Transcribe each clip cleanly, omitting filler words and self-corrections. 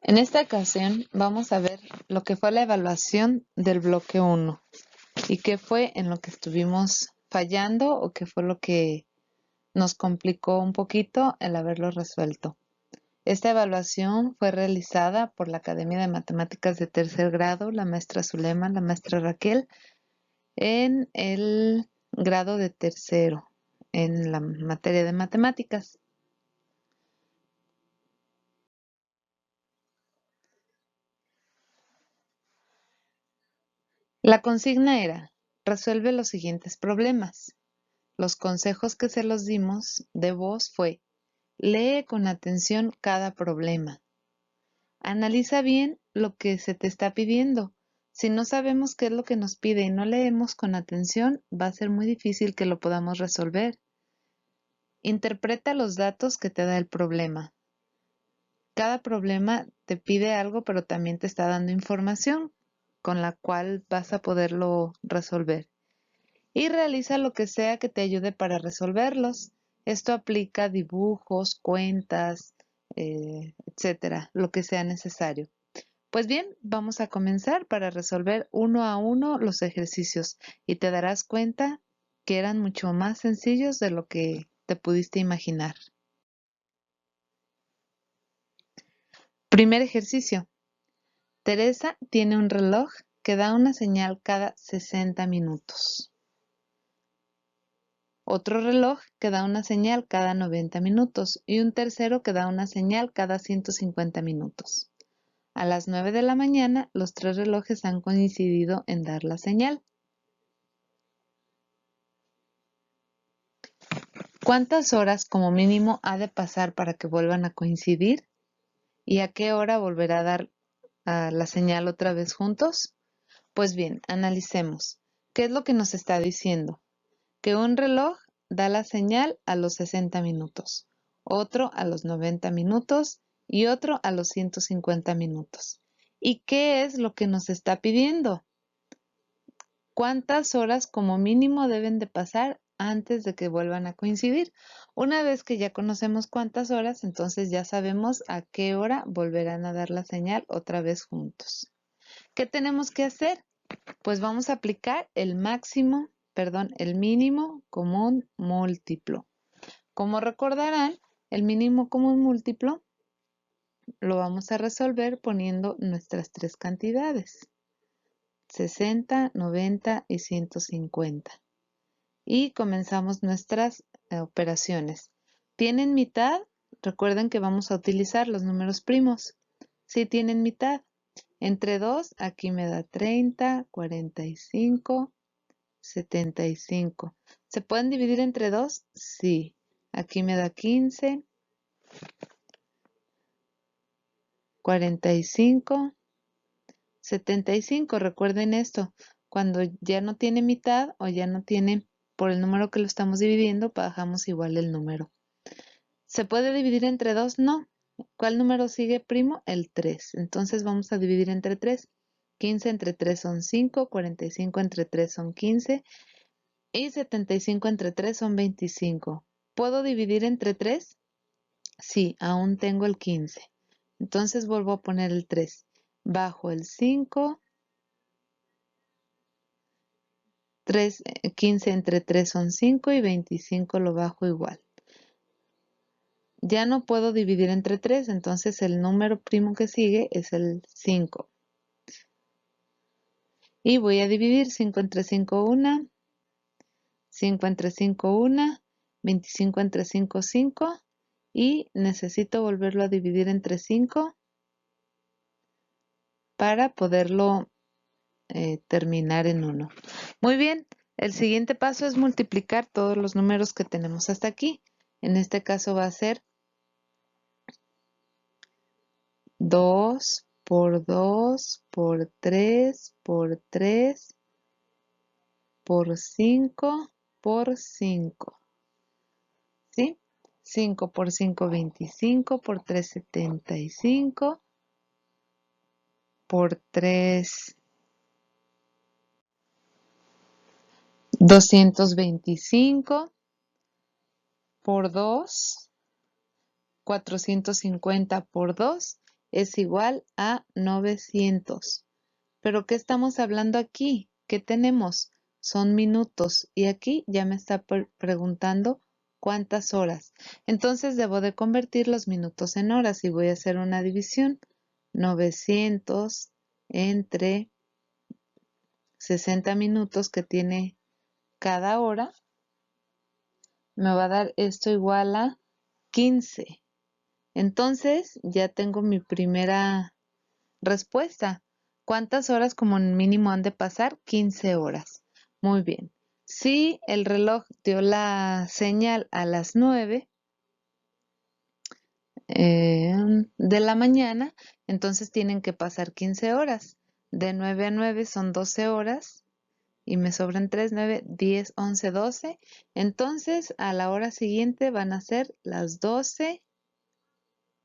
En esta ocasión vamos a ver lo que fue la evaluación del bloque 1 y qué fue en lo que estuvimos fallando o qué fue lo que nos complicó un poquito el haberlo resuelto. Esta evaluación fue realizada por la Academia de Matemáticas de tercer grado, la maestra Zulema, la maestra Raquel, en el grado de tercero, en la materia de matemáticas. La consigna era: resuelve los siguientes problemas. Los consejos que se los dimos de voz fue: lee con atención cada problema. Analiza bien lo que se te está pidiendo. Si no sabemos qué es lo que nos pide y no leemos con atención, va a ser muy difícil que lo podamos resolver. Interpreta los datos que te da el problema. Cada problema te pide algo, pero también te está dando información con la cual vas a poderlo resolver. Y realiza lo que sea que te ayude para resolverlos. Esto aplica dibujos, cuentas, etcétera, lo que sea necesario. Pues bien, vamos a comenzar para resolver uno a uno los ejercicios y te darás cuenta que eran mucho más sencillos de lo que te pudiste imaginar. Primer ejercicio. Teresa tiene un reloj que da una señal cada 60 minutos. Otro reloj que da una señal cada 90 minutos y un tercero que da una señal cada 150 minutos. A las 9 de la mañana, los tres relojes han coincidido en dar la señal. ¿Cuántas horas como mínimo ha de pasar para que vuelvan a coincidir? ¿Y a qué hora volverá a dar la señal otra vez juntos? Pues bien, analicemos. ¿Qué es lo que nos está diciendo? Que un reloj da la señal a los 60 minutos, otro a los 90 minutos y otro a los 150 minutos. ¿Y qué es lo que nos está pidiendo? ¿Cuántas horas como mínimo deben de pasar antes de que vuelvan a coincidir? Una vez que ya conocemos cuántas horas, entonces ya sabemos a qué hora volverán a dar la señal otra vez juntos. ¿Qué tenemos que hacer? Pues vamos a aplicar el mínimo común múltiplo. Como recordarán, el mínimo común múltiplo lo vamos a resolver poniendo nuestras tres cantidades: 60, 90 y 150. Y comenzamos nuestras operaciones. ¿Tienen mitad? Recuerden que vamos a utilizar los números primos. Sí tienen mitad. Entre 2, aquí me da 30, 45, 75. ¿Se pueden dividir entre 2? Sí. Aquí me da 15, 45, 75. Recuerden esto. Cuando ya no tiene mitad o ya no tiene por el número que lo estamos dividiendo, bajamos igual el número. ¿Se puede dividir entre 2? No. ¿Cuál número sigue primo? El 3. Entonces vamos a dividir entre 3. 15 entre 3 son 5, 45 entre 3 son 15 y 75 entre 3 son 25. ¿Puedo dividir entre 3? Sí, aún tengo el 15. Entonces vuelvo a poner el 3. Bajo el 5. 15 entre 3 son 5 y 25 lo bajo igual. Ya no puedo dividir entre 3, entonces el número primo que sigue es el 5. Y voy a dividir 5 entre 5, 1, 5 entre 5, 1, 25 entre 5, 5. Y necesito volverlo a dividir entre 5 para poderlo terminar en 1. Muy bien, el siguiente paso es multiplicar todos los números que tenemos hasta aquí. En este caso va a ser 2 por 2 por 3 por 3 por 5 por 5. ¿Sí? 5 por 5, 25, por 3, 75, por 3, 225, por 2, 450 por 2, es igual a 900. ¿Pero qué estamos hablando aquí? ¿Qué tenemos? Son minutos y aquí ya me está preguntando cuántas horas. Entonces debo de convertir los minutos en horas y voy a hacer una división. 900 entre 60 minutos que tiene cada hora me va a dar esto igual a 15. Entonces ya tengo mi primera respuesta. ¿Cuántas horas como mínimo han de pasar? 15 horas. Muy bien. Si el reloj dio la señal a las 9 de la mañana, entonces tienen que pasar 15 horas. De 9 a 9 son 12 horas y me sobran 3, 9, 10, 11, 12. Entonces a la hora siguiente van a ser las 12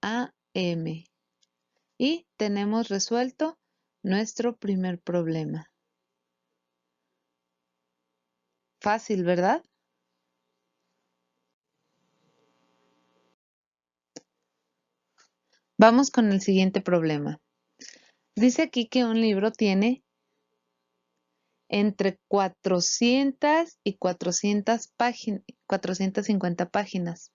a.m. Y tenemos resuelto nuestro primer problema. Fácil, ¿verdad? Vamos con el siguiente problema. Dice aquí que un libro tiene entre 400 y 450 páginas.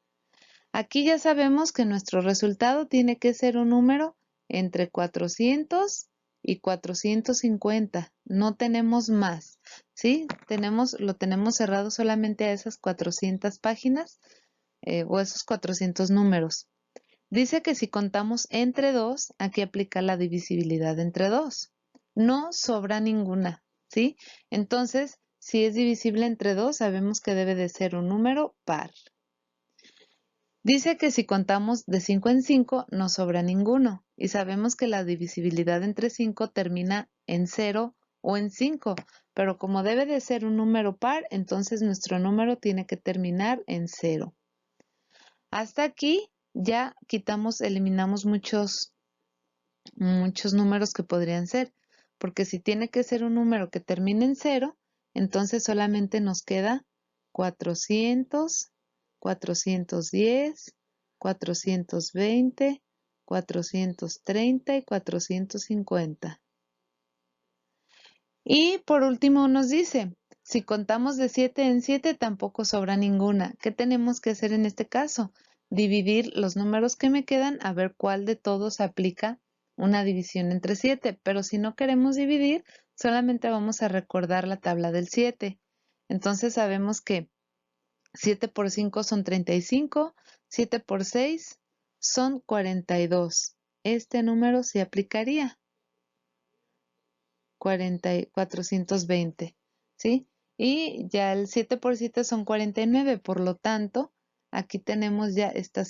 Aquí ya sabemos que nuestro resultado tiene que ser un número entre 400 y 450. No tenemos más, ¿sí? Lo tenemos cerrado solamente a esas 400 páginas o esos 400 números. Dice que si contamos entre 2, aquí aplica la divisibilidad entre 2. No sobra ninguna, ¿sí? Entonces, si es divisible entre 2, sabemos que debe de ser un número par. Dice que si contamos de 5 en 5, no sobra ninguno. Y sabemos que la divisibilidad entre 5 termina en 0 o en 5. Pero como debe de ser un número par, entonces nuestro número tiene que terminar en 0. Hasta aquí ya eliminamos muchos números que podrían ser, porque si tiene que ser un número que termine en 0, entonces solamente nos queda 400, 410, 420, 430 y 450. Y por último nos dice, si contamos de 7 en 7 tampoco sobra ninguna. ¿Qué tenemos que hacer en este caso? Dividir los números que me quedan a ver cuál de todos aplica una división entre 7. Pero si no queremos dividir, solamente vamos a recordar la tabla del 7. Entonces sabemos que 7 por 5 son 35, 7 por 6 son 42. Este número se aplicaría. 420, ¿sí? Y ya el 7 por 7 son 49, por lo tanto, aquí tenemos ya este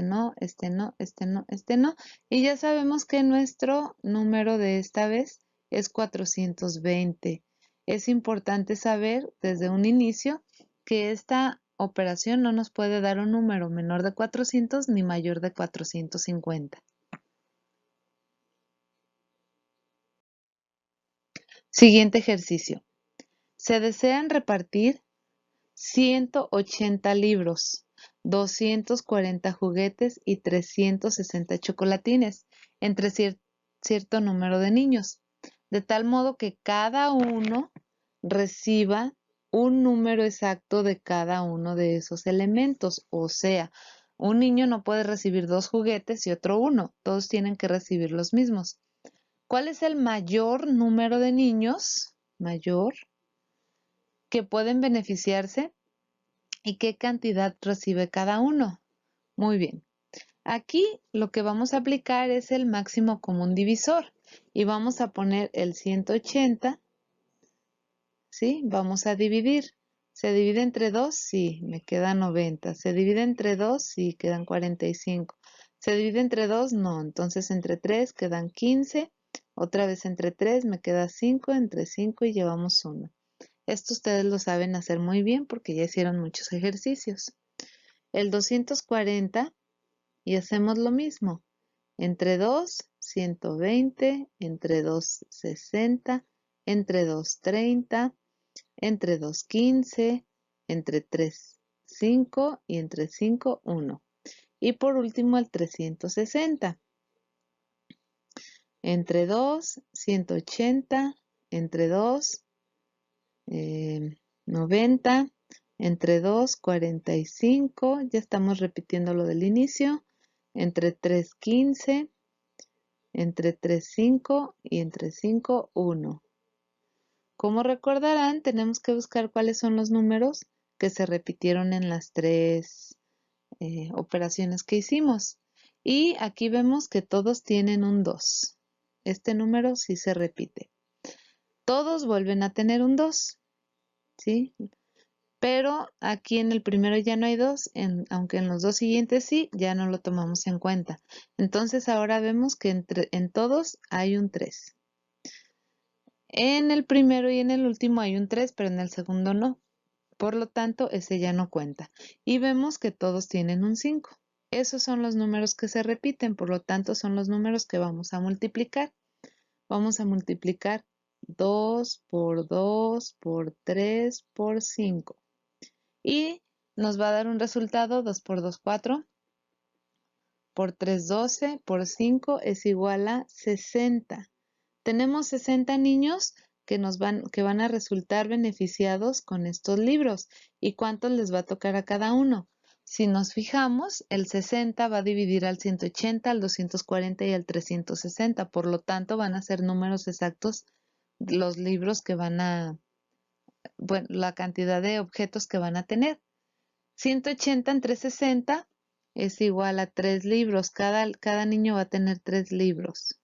no, este no, este no, este no, y ya sabemos que nuestro número de esta vez es 420. Es importante saber desde un inicio que esta operación no nos puede dar un número menor de 400 ni mayor de 450. Siguiente ejercicio. Se desean repartir 180 libros, 240 juguetes y 360 chocolatines entre cierto número de niños, de tal modo que cada uno reciba un número exacto de cada uno de esos elementos. O sea, un niño no puede recibir 2 juguetes y otro uno, todos tienen que recibir los mismos. ¿Cuál es el mayor número de niños que pueden beneficiarse y qué cantidad recibe cada uno? Muy bien. Aquí lo que vamos a aplicar es el máximo común divisor y vamos a poner el 180, ¿sí? Vamos a dividir. ¿Se divide entre 2? Sí, me queda 90. ¿Se divide entre 2? Sí, quedan 45. ¿Se divide entre 2? No, entonces entre 3 quedan 15. Otra vez entre 3 me queda 5, entre 5 y llevamos 1. Esto ustedes lo saben hacer muy bien porque ya hicieron muchos ejercicios. El 240 y hacemos lo mismo. Entre 2, 120, entre 2, 60, entre 2, 30, entre 2, 15, entre 3, 5 y entre 5, 1. Y por último el 360. entre 2, 180, entre 2, 90, entre 2, 45, ya estamos repitiendo lo del inicio, entre 3, 15, entre 3, 5 y entre 5, 1. Como recordarán, tenemos que buscar cuáles son los números que se repitieron en las tres operaciones que hicimos. Y aquí vemos que todos tienen un 2. Este número sí se repite. Todos vuelven a tener un 2, ¿sí? Pero aquí en el primero ya no hay 2, aunque en los dos siguientes sí, ya no lo tomamos en cuenta. Entonces ahora vemos que en todos hay un 3. En el primero y en el último hay un 3, pero en el segundo no. Por lo tanto, ese ya no cuenta. Y vemos que todos tienen un 5. Esos son los números que se repiten, por lo tanto son los números que vamos a multiplicar. Vamos a multiplicar 2 por 2 por 3 por 5. Y nos va a dar un resultado 2 por 2, 4, por 3, 12, por 5 es igual a 60. Tenemos 60 niños que van a resultar beneficiados con estos libros. ¿Y cuántos les va a tocar a cada uno? Si nos fijamos, el 60 va a dividir al 180, al 240 y al 360. Por lo tanto, van a ser números exactos los libros que bueno, la cantidad de objetos que van a tener. 180 entre 60 es igual a 3 libros. Cada niño va a tener 3 libros.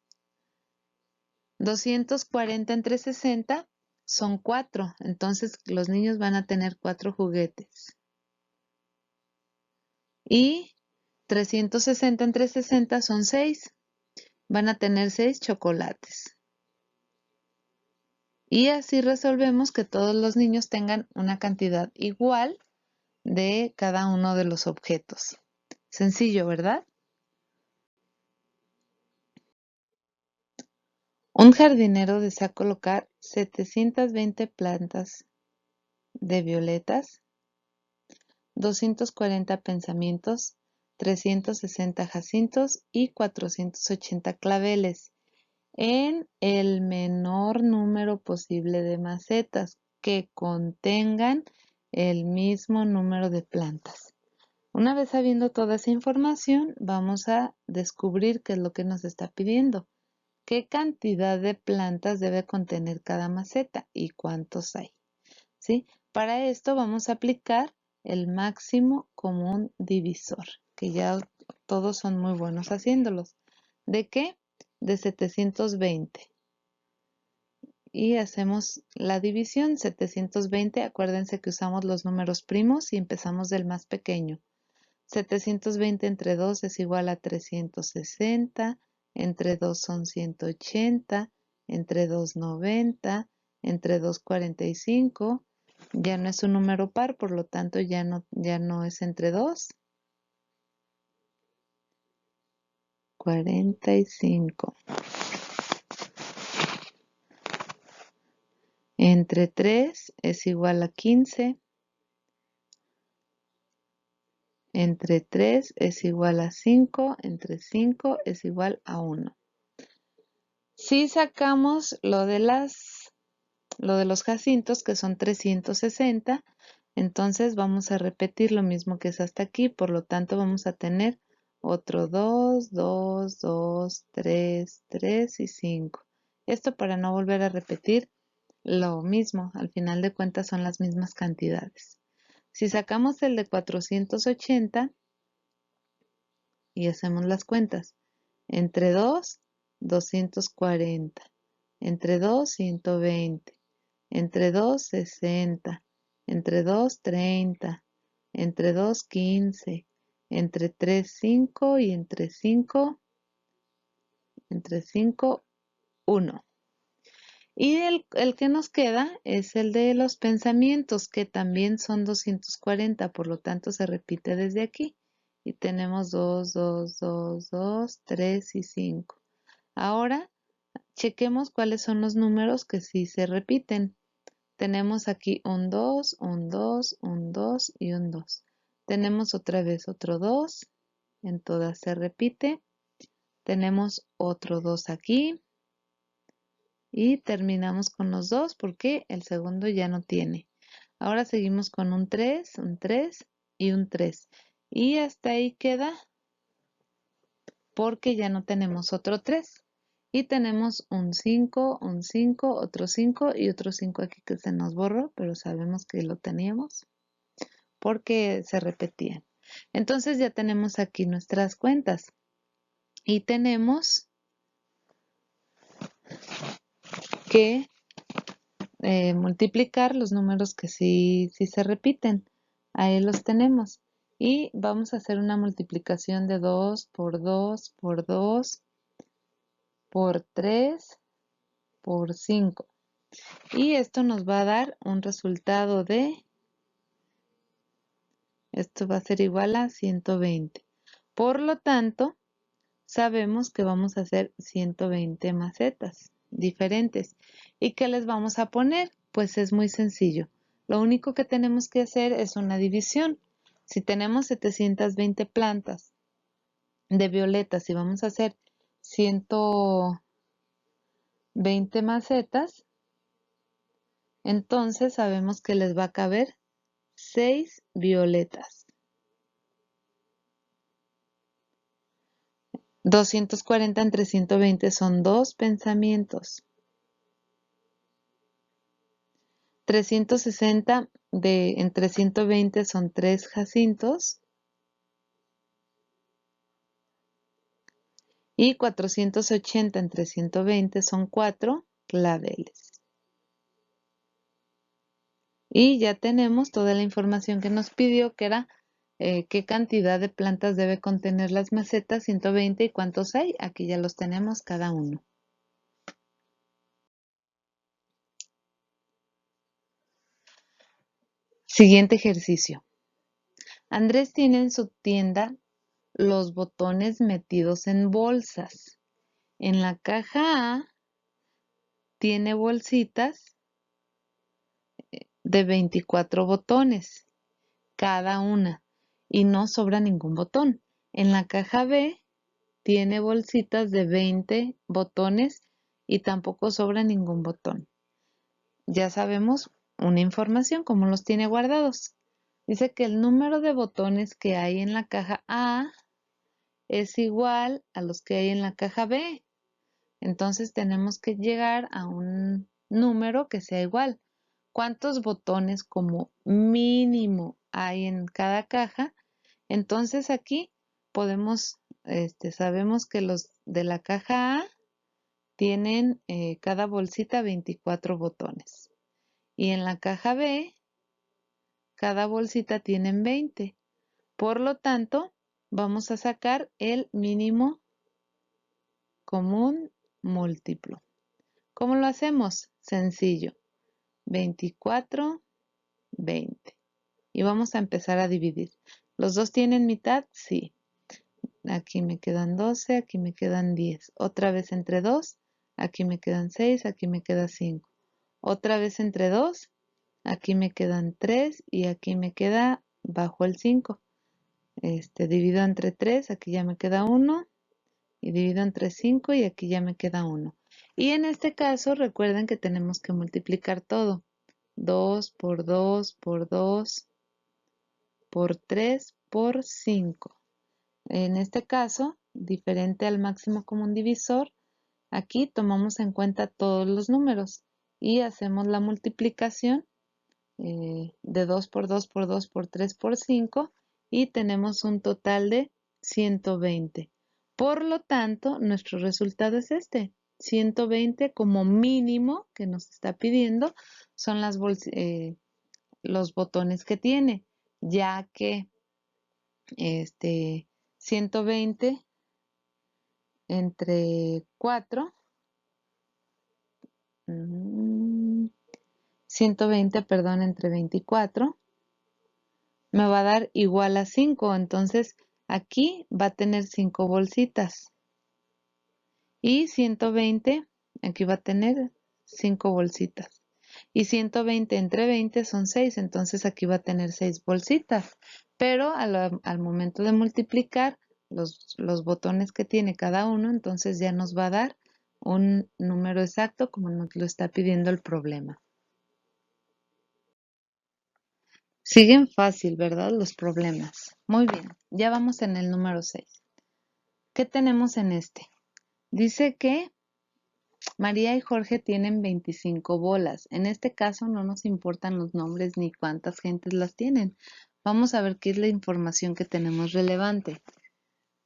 240 entre 60 son 4. Entonces los niños van a tener 4 juguetes. Y 360 entre 60 son 6. Van a tener 6 chocolates. Y así resolvemos que todos los niños tengan una cantidad igual de cada uno de los objetos. Sencillo, ¿verdad? Un jardinero desea colocar 720 plantas de violetas, 240 pensamientos, 360 jacintos y 480 claveles en el menor número posible de macetas que contengan el mismo número de plantas. Una vez sabiendo toda esa información, vamos a descubrir qué es lo que nos está pidiendo. ¿Qué cantidad de plantas debe contener cada maceta y cuántos hay? ¿Sí? Para esto vamos a aplicar el máximo común divisor, que ya todos son muy buenos haciéndolos. ¿De qué? De 720. Y hacemos la división 720. Acuérdense que usamos los números primos y empezamos del más pequeño. 720 entre 2 es igual a 360, entre 2 son 180, entre 2 90, entre 2 45. Ya no es un número par, por lo tanto ya no es entre 2. 45. Entre 3 es igual a 15. Entre 3 es igual a 5. Entre 5 es igual a 1. Si sacamos lo de los jacintos, que son 360, entonces vamos a repetir lo mismo que es hasta aquí, por lo tanto vamos a tener otro 2, 2, 2, 3, 3 y 5. Esto para no volver a repetir lo mismo, al final de cuentas son las mismas cantidades. Si sacamos el de 480 y hacemos las cuentas, entre 2, 240, entre 2, 120, entre 2, 60, entre 2, 30, entre 2, 15, entre 3, 5 y entre 5, 1. Y el que nos queda es el de los pensamientos, que también son 240, por lo tanto se repite desde aquí. Y tenemos 2, 2, 2, 2, 3 y 5. Ahora chequemos cuáles son los números que sí se repiten. Tenemos aquí un 2, un 2, un 2 y un 2. Tenemos otra vez otro 2, en todas se repite. Tenemos otro 2 aquí, Y terminamos con los 2 porque el segundo ya no tiene. Ahora seguimos con un 3 y un 3. Y hasta ahí queda porque ya no tenemos otro 3. Y tenemos un 5, otro 5 y otro 5 aquí que se nos borró, pero sabemos que lo teníamos porque se repetían. Entonces ya tenemos aquí nuestras cuentas. Y tenemos que multiplicar los números que sí se repiten. Ahí los tenemos. Y vamos a hacer una multiplicación de 2 por 2 por 2 por 3 por 5. Y esto nos va a dar un resultado de, esto va a ser igual a 120. Por lo tanto, sabemos que vamos a hacer 120 macetas diferentes. ¿Y qué les vamos a poner? Pues es muy sencillo. Lo único que tenemos que hacer es una división. Si tenemos 720 plantas de violetas y vamos a hacer 120 macetas, entonces sabemos que les va a caber 6 violetas. 240 entre 120 son 2 pensamientos. 360 entre 120 son 3 jacintos. Y 480 entre 120 son 4 claveles. Y ya tenemos toda la información que nos pidió, que era qué cantidad de plantas debe contener las macetas, 120 y cuántos hay. Aquí ya los tenemos cada uno. Siguiente ejercicio. Andrés tiene en su tienda los botones metidos en bolsas. En la caja A tiene bolsitas de 24 botones cada una y no sobra ningún botón. En la caja B tiene bolsitas de 20 botones y tampoco sobra ningún botón. Ya sabemos una información, cómo los tiene guardados. Dice que el número de botones que hay en la caja A es igual a los que hay en la caja B. Entonces tenemos que llegar a un número que sea igual. ¿Cuántos botones como mínimo hay en cada caja? Entonces aquí podemos, sabemos que los de la caja A tienen cada bolsita 24 botones. Y en la caja B, cada bolsita tienen 20. Por lo tanto, vamos a sacar el mínimo común múltiplo. ¿Cómo lo hacemos? Sencillo. 24, 20. Y vamos a empezar a dividir. ¿Los dos tienen mitad? Sí. Aquí me quedan 12, aquí me quedan 10. Otra vez entre 2, aquí me quedan 6, aquí me queda 5. Otra vez entre 2, aquí me quedan 3 y aquí me queda bajo el 5. Divido entre 3, aquí ya me queda 1. Y divido entre 5 y aquí ya me queda 1. Y en este caso recuerden que tenemos que multiplicar todo. 2 por 2 por 2 por 3 por 5. En este caso, diferente al máximo común divisor, aquí tomamos en cuenta todos los números y hacemos la multiplicación de 2 por 2 por 2 por 3 por 5 y tenemos un total de 120. Por lo tanto, nuestro resultado es este. 120 como mínimo que nos está pidiendo son los botones que tiene, ya que 120 entre 4, 120, perdón, entre 24, me va a dar igual a 5. Entonces, aquí va a tener 5 bolsitas. Y 120, aquí va a tener 5 bolsitas. Y 120 entre 20 son 6, entonces aquí va a tener 6 bolsitas. Pero al momento de multiplicar los botones que tiene cada uno, entonces ya nos va a dar un número exacto como nos lo está pidiendo el problema. Siguen fácil, ¿verdad? Los problemas. Muy bien, ya vamos en el número 6. ¿Qué tenemos en este? Dice que María y Jorge tienen 25 bolas. En este caso no nos importan los nombres ni cuántas gentes las tienen. Vamos a ver qué es la información que tenemos relevante.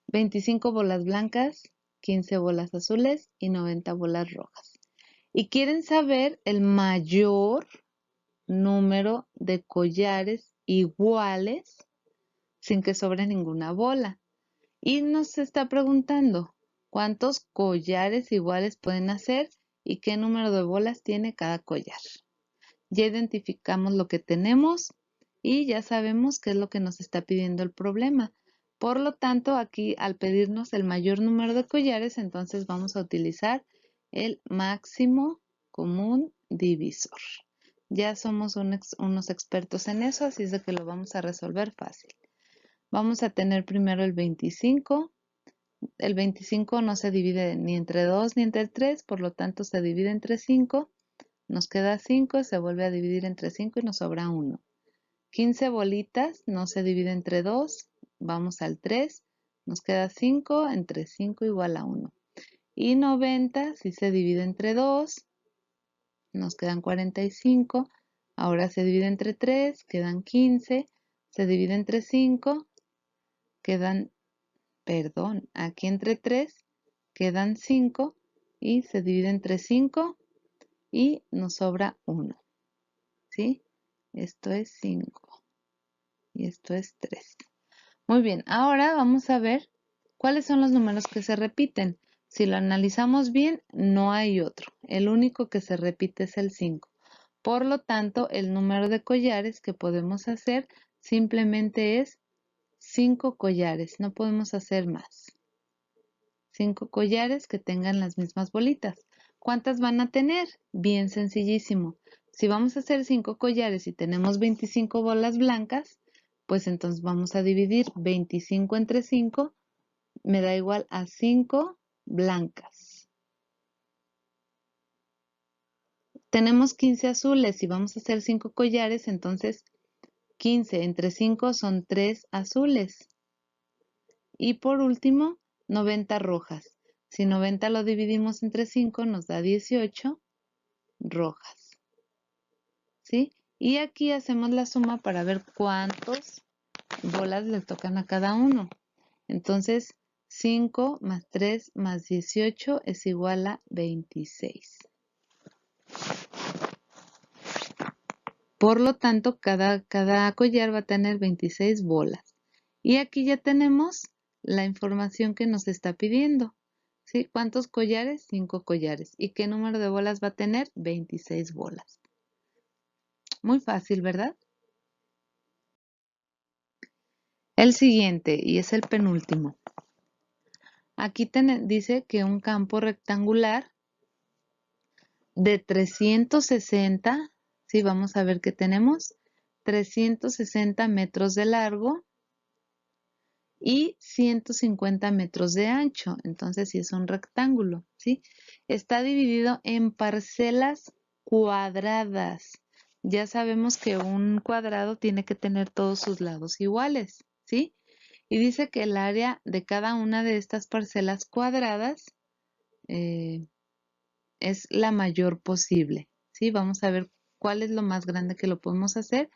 25 bolas blancas, 15 bolas azules y 90 bolas rojas. Y quieren saber el mayor número de collares iguales sin que sobre ninguna bola. Y nos está preguntando cuántos collares iguales pueden hacer y qué número de bolas tiene cada collar. Ya identificamos lo que tenemos y ya sabemos qué es lo que nos está pidiendo el problema. Por lo tanto, aquí al pedirnos el mayor número de collares, entonces vamos a utilizar el máximo común divisor. Ya somos unos expertos en eso, así es de que lo vamos a resolver fácil. Vamos a tener primero el 25. El 25 no se divide ni entre 2 ni entre 3, por lo tanto se divide entre 5. Nos queda 5, se vuelve a dividir entre 5 y nos sobra 1. 15 bolitas no se divide entre 2, vamos al 3, nos queda 5, entre 5 igual a 1. Y 90 si se divide entre 2, nos quedan 45, ahora se divide entre 3, quedan 15, se divide entre 5, quedan, aquí entre 3 quedan 5 y se divide entre 5 y nos sobra 1, ¿sí? Esto es 5 y esto es 3. Muy bien, ahora vamos a ver cuáles son los números que se repiten. Si lo analizamos bien, no hay otro. El único que se repite es el 5. Por lo tanto, el número de collares que podemos hacer simplemente es 5 collares. No podemos hacer más. 5 collares que tengan las mismas bolitas. ¿Cuántas van a tener? Bien sencillísimo. Si vamos a hacer 5 collares y tenemos 25 bolas blancas, pues entonces vamos a dividir 25 entre 5, me da igual a 5 blancas. Tenemos 15 azules, si vamos a hacer 5 collares, entonces 15 entre 5 son 3 azules. Y por último, 90 rojas. Si 90 lo dividimos entre 5 nos da 18 rojas. ¿Sí? Y aquí hacemos la suma para ver cuántas bolas les tocan a cada uno. Entonces, 5 más 3 más 18 es igual a 26. Por lo tanto, cada collar va a tener 26 bolas. Y aquí ya tenemos la información que nos está pidiendo. ¿Sí? ¿Cuántos collares? 5 collares. ¿Y qué número de bolas va a tener? 26 bolas. Muy fácil, ¿verdad? El siguiente, y es el penúltimo. Aquí dice que un campo rectangular de 360, sí, vamos a ver qué tenemos, 360 metros de largo y 150 metros de ancho. Entonces, sí es un rectángulo, ¿sí? Está dividido en parcelas cuadradas. Ya sabemos que un cuadrado tiene que tener todos sus lados iguales, ¿sí? Y dice que el área de cada una de estas parcelas cuadradas es la mayor posible, ¿sí? Vamos a ver cuál es lo más grande que lo podemos hacer.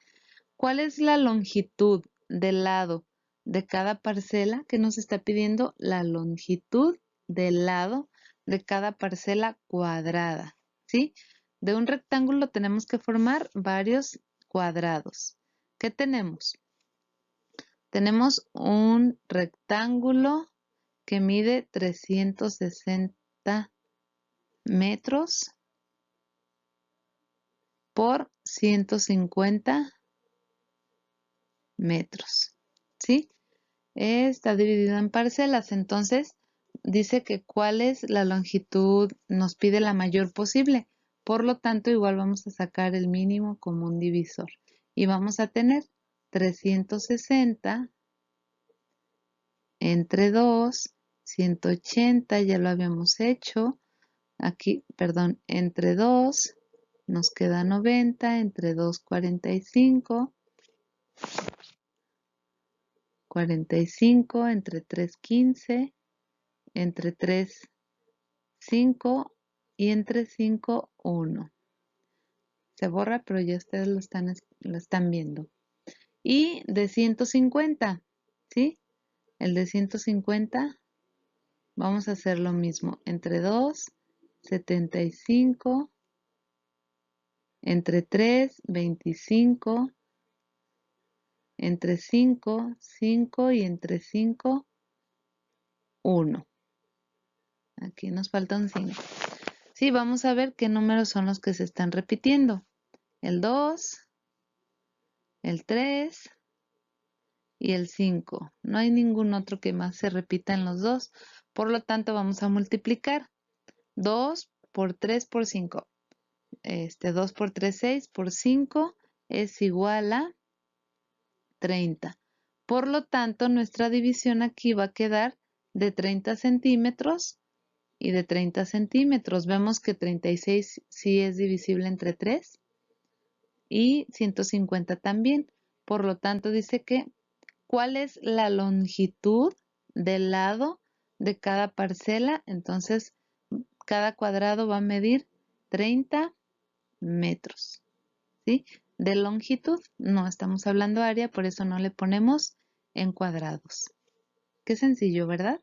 ¿Cuál es la longitud del lado de cada parcela que nos está pidiendo? La longitud del lado de cada parcela cuadrada, ¿sí? De un rectángulo tenemos que formar varios cuadrados. ¿Qué tenemos? Tenemos un rectángulo que mide 360 metros por 150 metros, ¿sí? Está dividido en parcelas, entonces dice que cuál es la longitud, nos pide la mayor posible. Por lo tanto, igual vamos a sacar el mínimo común divisor y vamos a tener 360 entre 2, 180, ya lo habíamos hecho, Aquí, perdón, entre 2 nos queda 90, entre 2, 45, 45, entre 3, 15, entre 3, 5 y entre 5, 1. Se borra, pero ya ustedes lo están viendo. Y de 150, ¿sí? El de 150, vamos a hacer lo mismo. Entre 2, 75, entre 3, 25, entre 5, 5 y entre 5, 1. Aquí nos faltan 5. Sí, vamos a ver qué números son los que se están repitiendo. El 2, el 3 y el 5. No hay ningún otro que más se repita en los dos. Por lo tanto, vamos a multiplicar. 2 por 3 por 5. 2 por 3, 6 por 5 es igual a 30. Por lo tanto, nuestra división aquí va a quedar de 30 centímetros y de 30 centímetros. Vemos que 36 sí es divisible entre 3 y 150 también. Por lo tanto, dice que ¿cuál es la longitud del lado de cada parcela? Entonces, cada cuadrado va a medir 30 metros. ¿Sí? De longitud no estamos hablando área, por eso no le ponemos en cuadrados. Qué sencillo, ¿verdad?